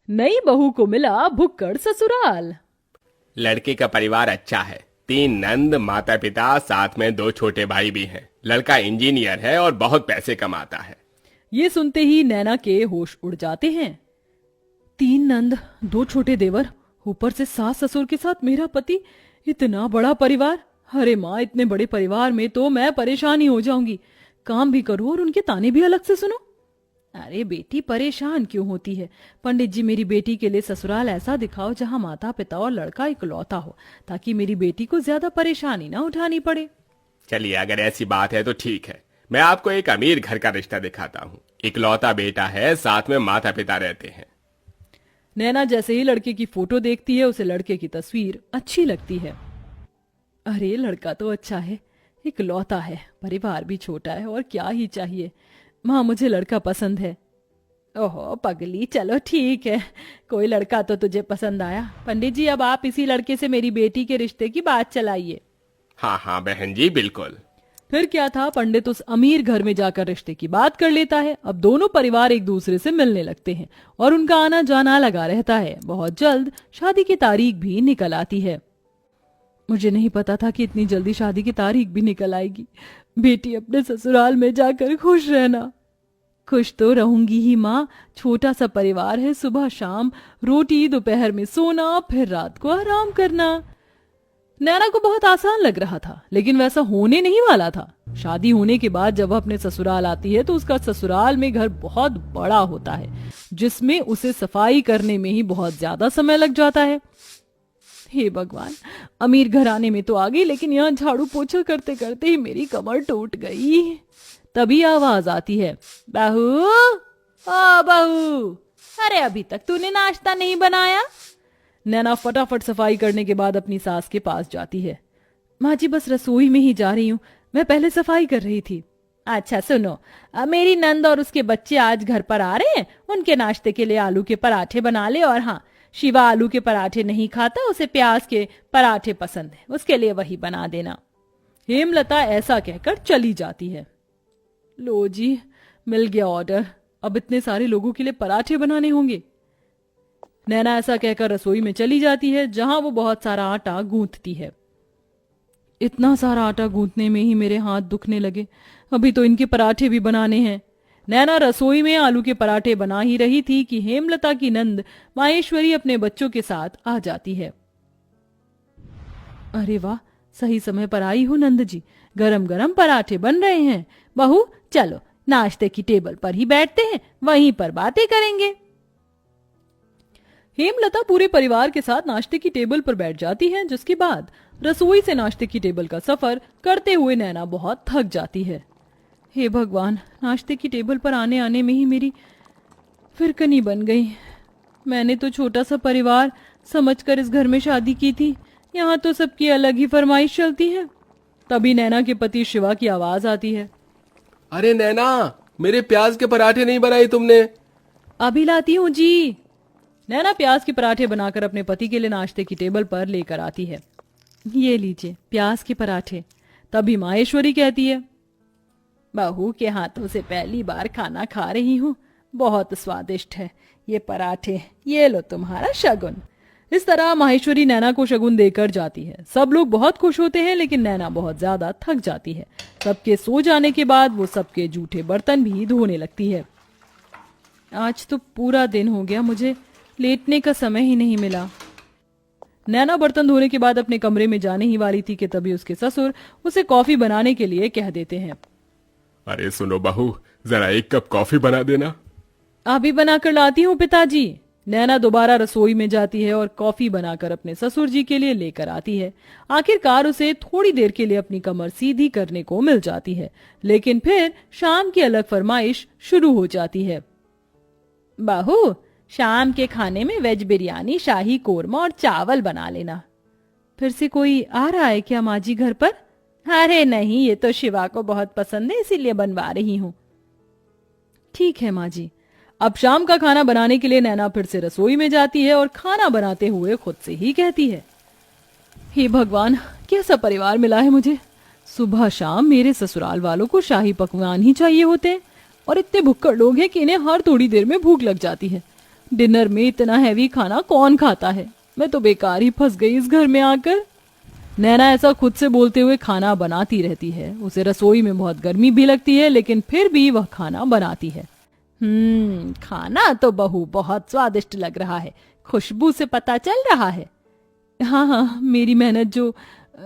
नई बहू को मिला भुक्कड़ ससुराल। लड़के का परिवार अच्छा है। 3 नंद, माता पिता, साथ में 2 छोटे भाई भी हैं। लड़का इंजीनियर है और बहुत पैसे कमाता है। ये सुनते ही नैना के होश उड़ जाते हैं। 3 नंद, 2 छोटे देवर, ऊपर से सास ससुर के साथ मेरा पति, इतना बड़ा परिवार। अरे माँ, इतने बड़े परिवार में तो मैं परेशान ही हो जाऊंगी। काम भी करूं और उनके ताने भी अलग से सुनो। अरे बेटी, परेशान क्यों होती है? पंडित जी, मेरी बेटी के लिए ससुराल ऐसा दिखाओ जहां माता पिता और लड़का इकलौता हो, ताकि मेरी बेटी को ज्यादा परेशानी ना उठानी पड़े। चलिए, अगर ऐसी बात है तो ठीक है। मैं आपको एक अमीर घर का रिश्ता दिखाता हूँ। इकलौता बेटा है, साथ में माता पिता रहते हैं। नैना जैसे ही लड़के की फोटो देखती है, उसे लड़के की तस्वीर अच्छी लगती है। अरे लड़का तो अच्छा है, इकलौता है, परिवार भी छोटा है, और क्या ही चाहिए। माँ, मुझे लड़का पसंद है। ओहो पगली, चलो ठीक है, कोई लड़का तो तुझे पसंद आया। पंडित जी, अब आप इसी लड़के से मेरी बेटी के रिश्ते की बात चलाइए। हाँ हाँ बहन जी, बिल्कुल। फिर क्या था, पंडित उस अमीर घर में जाकर रिश्ते की बात कर लेता है। अब दोनों परिवार एक दूसरे से मिलने लगते हैं और उनका आना जाना लगा रहता है। बहुत जल्द शादी की तारीख भी निकल आती है। मुझे नहीं पता था कि इतनी जल्दी शादी की तारीख भी निकल आएगी। बेटी, अपने ससुराल में जाकर खुश रहना। खुश तो रहूंगी ही माँ, छोटा सा परिवार है, सुबह शाम रोटी, दोपहर में सोना, फिर रात को आराम करना। नैना को बहुत आसान लग रहा था, लेकिन वैसा होने नहीं वाला था। शादी होने के बाद जब वह अपने ससुराल आती है तो उसका ससुराल में घर बहुत बड़ा होता है, जिसमें उसे सफाई करने में ही बहुत ज्यादा समय लग जाता है। हे भगवान, अमीर घराने में तो आ गई, लेकिन यहाँ झाड़ू पोछा करते करते ही मेरी कमर टूट गई। तभी आवाज आती है, बहू, ओ बहू, अरे अभी तक तूने नाश्ता नहीं बनाया? नैना फटाफट सफाई करने के बाद अपनी सास के पास जाती है। माँ जी, बस रसोई में ही जा रही हूँ, मैं पहले सफाई कर रही थी। अच्छा सुनो, मेरी नंद और उसके बच्चे आज घर पर आ रहे हैं, उनके नाश्ते के लिए आलू के पराठे बना ले। और हाँ, शिवा आलू के पराठे नहीं खाता, उसे प्याज के पराठे पसंद है, उसके लिए वही बना देना। हेमलता ऐसा कहकर चली जाती है। लो जी, मिल गया ऑर्डर, अब इतने सारे लोगों के लिए पराठे बनाने होंगे। नैना ऐसा कहकर रसोई में चली जाती है, जहां वो बहुत सारा आटा गूंथती है। इतना सारा आटा गूंथने में ही मेरे हाथ दुखने लगे, अभी तो इनके पराठे भी बनाने हैं। नैना रसोई में आलू के पराठे बना ही रही थी कि हेमलता की नंद माहेश्वरी अपने बच्चों के साथ आ जाती है। अरे वाह, सही समय पर आई हो नंद जी, गरम गरम पराठे बन रहे हैं। बहू, चलो नाश्ते की टेबल पर ही बैठते हैं, वहीं पर बातें करेंगे। हेमलता पूरे परिवार के साथ नाश्ते की टेबल पर बैठ जाती है, जिसके बाद रसोई से नाश्ते की टेबल का सफर करते हुए नैना बहुत थक जाती है। हे भगवान, नाश्ते की टेबल पर आने आने में ही मेरी फिरकनी बन गई। मैंने तो छोटा सा परिवार समझकर इस घर में शादी की थी, यहाँ तो सबकी अलग ही फरमाइश चलती है। तभी नैना के पति शिवा की आवाज आती है। अरे नैना, मेरे प्याज के पराठे नहीं बनाए तुमने? अभी लाती हूँ जी। नैना प्याज के पराठे बनाकर अपने पति के लिए नाश्ते की टेबल पर लेकर आती है। ये लीजिए प्याज के पराठे। तभी माहेश्वरी कहती है, बहू के हाथों से पहली बार खाना खा रही हूँ, बहुत स्वादिष्ट है ये पराठे, ये लो तुम्हारा शगुन। इस तरह माहेश्वरी नैना को शगुन देकर जाती है। सब लोग बहुत खुश होते हैं, लेकिन नैना बहुत ज्यादा थक जाती है। सबके सो जाने के बाद वो सबके जूठे बर्तन भी धोने लगती है। आज तो पूरा दिन हो गया, मुझे लेटने का समय ही नहीं मिला। नैना बर्तन धोने के बाद अपने कमरे में जाने ही वाली थी कि तभी उसके ससुर उसे कॉफी बनाने के लिए कह देते हैं। अरे सुनो बहू, जरा 1 कप कॉफी बना देना। अभी बनाकर लाती हूँ पिताजी। नैना दोबारा रसोई में जाती है और कॉफी बनाकर अपने ससुर जी के लिए लेकर आती है। आखिरकार उसे थोड़ी देर के लिए अपनी कमर सीधी करने को मिल जाती है, लेकिन फिर शाम की अलग फरमाइश शुरू हो जाती है। बहू, शाम के खाने में वेज बिरयानी, शाही कोरमा और चावल बना लेना। फिर से कोई आ रहा है क्या माँ जी घर पर? अरे नहीं, ये तो शिवा को बहुत पसंद है, इसीलिए बनवा रही हूँ। ठीक है माँ जी। अब शाम का खाना बनाने के लिए नैना फिर से रसोई में जाती है और खाना बनाते हुए खुद से ही कहती है, हे भगवान, कैसा परिवार मिला है मुझे। सुबह शाम मेरे ससुराल वालों को शाही पकवान ही चाहिए होते हैं, और इतने भुक्कड़ लोग हैं कि इन्हें हर थोड़ी देर में भूख लग जाती है। डिनर में इतना हैवी खाना कौन खाता है? मैं तो बेकार ही फंस गई इस घर में आकर। नैना ऐसा खुद से बोलते हुए खाना बनाती रहती है। उसे रसोई में बहुत गर्मी भी लगती है, लेकिन फिर भी वह खाना बनाती है। खाना तो बहू बहुत स्वादिष्ट लग रहा है, खुशबू से पता चल रहा है। हाँ हाँ, मेरी मेहनत जो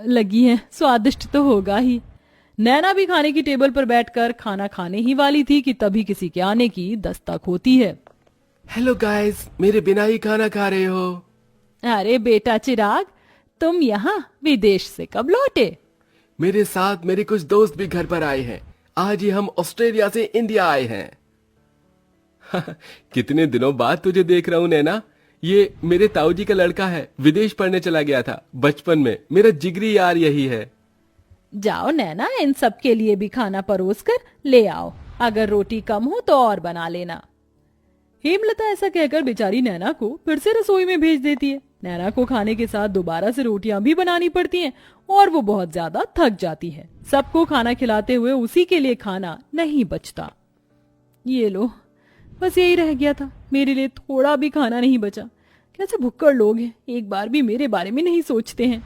लगी है, स्वादिष्ट तो होगा ही। नैना भी खाने की टेबल पर बैठकर खाना खाने ही वाली थी कि तभी किसी के आने की दस्तक होती है। हेलो गाइस, मेरे बिना ही खाना खा रहे हो? अरे बेटा चिराग, तुम यहाँ विदेश से कब लौटे? मेरे साथ मेरे कुछ दोस्त भी घर पर आए हैं। आज ही हम ऑस्ट्रेलिया से इंडिया आए हैं। कितने दिनों बाद तुझे देख रहा हूँ नैना। ये मेरे ताऊ जी का लड़का है, विदेश पढ़ने चला गया था बचपन में। मेरा जिगरी यार यही है। जाओ नैना, इन सब के लिए भी खाना परोस कर ले आओ। अगर रोटी कम हो तो और बना लेना। हेमलता ऐसा कहकर बेचारी नैना को फिर से रसोई में भेज देती है। नैना को खाने के साथ दोबारा से रोटियां भी बनानी पड़ती हैं और वो बहुत ज्यादा थक जाती है। सबको खाना खिलाते हुए उसी के लिए खाना नहीं बचता। ये लो, बस यही रह गया था, मेरे लिए थोड़ा भी खाना नहीं बचा। कैसे भुक्कड़ लोग हैं, एक बार भी मेरे बारे में नहीं सोचते हैं।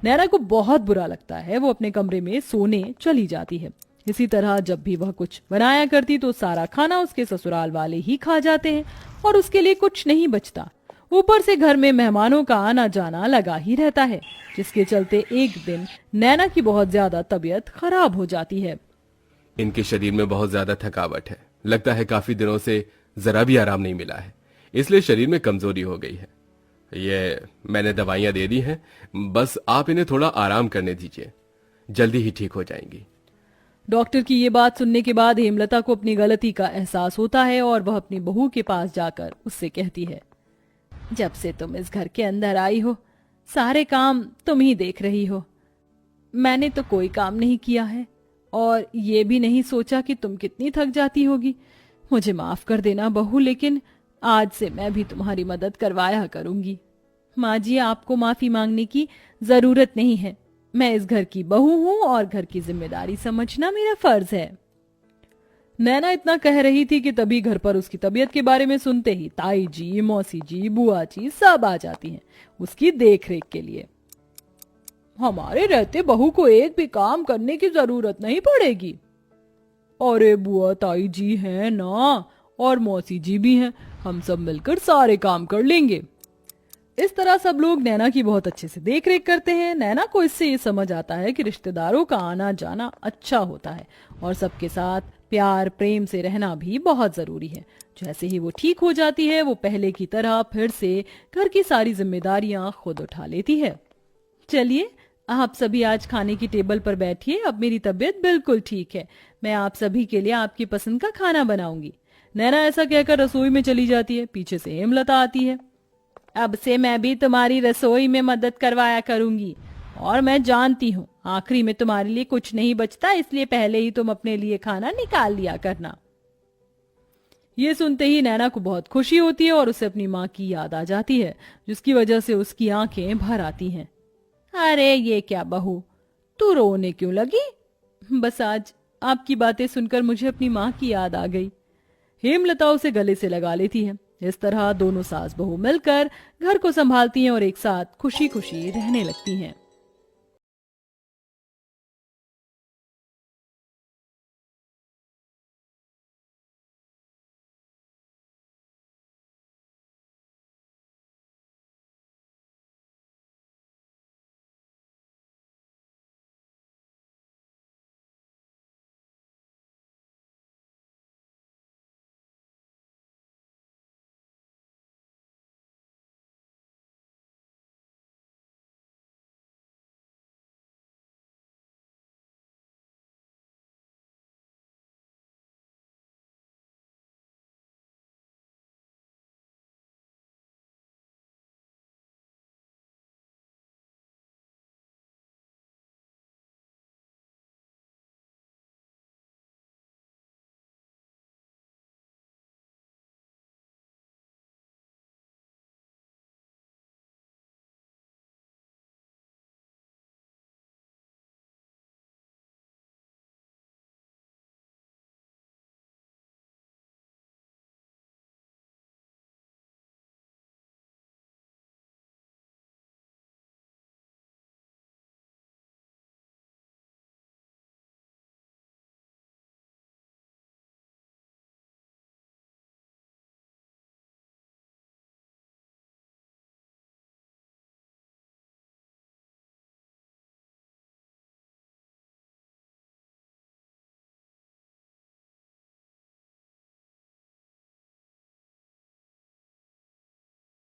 नैना को बहुत बुरा लगता है। वो अपने कमरे में सोने चली जाती है। इसी तरह जब भी वह कुछ बनाया करती तो सारा खाना उसके ससुराल वाले ही खा जाते हैं और उसके लिए कुछ नहीं बचता। ऊपर से घर में मेहमानों का आना जाना लगा ही रहता है, जिसके चलते एक दिन नैना की बहुत ज्यादा तबीयत खराब हो जाती है। इनके शरीर में बहुत ज्यादा थकावट है। लगता है काफी दिनों से जरा भी आराम नहीं मिला है, इसलिए शरीर में कमजोरी हो गई है। ये मैंने दवाइयां दे दी हैं, बस आप इन्हें थोड़ा आराम करने दीजिए, जल्दी ही ठीक हो जाएंगी। डॉक्टर की ये बात सुनने के बाद हेमलता को अपनी गलती का एहसास होता है और वह अपनी बहू के पास जाकर उससे कहती है, जब से तुम इस घर के अंदर आई हो सारे काम तुम ही देख रही हो। मैंने तो कोई काम नहीं किया है और ये भी नहीं सोचा कि तुम कितनी थक जाती होगी। मुझे माफ कर देना बहू, लेकिन आज से मैं भी तुम्हारी मदद करवाया करूंगी। माँ जी, आपको माफी मांगने की जरूरत नहीं है। मैं इस घर की बहू हूँ और घर की जिम्मेदारी समझना मेरा फर्ज है। नैना इतना कह रही थी कि तभी घर पर उसकी तबीयत के बारे में सुनते ही ताई जी, मौसी जी, बुआ जी सब आ जाती हैं उसकी देखरेख के लिए। हमारे रहते बहू को एक भी काम करने की जरूरत नहीं पड़ेगी। अरे बुआ ताई जी हैं ना, और मौसी जी भी हैं, हम सब मिलकर सारे काम कर लेंगे। इस तरह सब लोग नैना की बहुत अच्छे से देखरेख करते हैं। नैना को इससे ये समझ आता है कि रिश्तेदारों का आना जाना अच्छा होता है और सबके साथ प्यार प्रेम से रहना भी बहुत जरूरी है। जैसे ही वो ठीक हो जाती है, वो पहले की तरह फिर से घर की सारी जिम्मेदारियां खुद उठा लेती है। चलिए, आप सभी आज खाने की टेबल पर बैठिए। अब मेरी तबीयत बिल्कुल ठीक है। मैं आप सभी के लिए आपकी पसंद का खाना बनाऊंगी। नैना ऐसा कहकर रसोई में चली जाती है। पीछे से हेमलता आती है। अब से मैं भी तुम्हारी रसोई में मदद करवाया करूंगी और मैं जानती हूँ आखिरी में तुम्हारे लिए कुछ नहीं बचता, इसलिए पहले ही तुम अपने लिए खाना निकाल लिया करना। ये सुनते ही नैना को बहुत खुशी होती है और उसे अपनी माँ की याद आ जाती है, जिसकी वजह से उसकी आंखें भर आती हैं। अरे ये क्या बहू, तू रोने क्यों लगी? बस आज आपकी बातें सुनकर मुझे अपनी माँ की याद आ गई। हेमलता उसे गले से लगा लेती है। इस तरह दोनों सास बहू मिलकर घर को संभालती हैं और एक साथ खुशी खुशी रहने लगती हैं।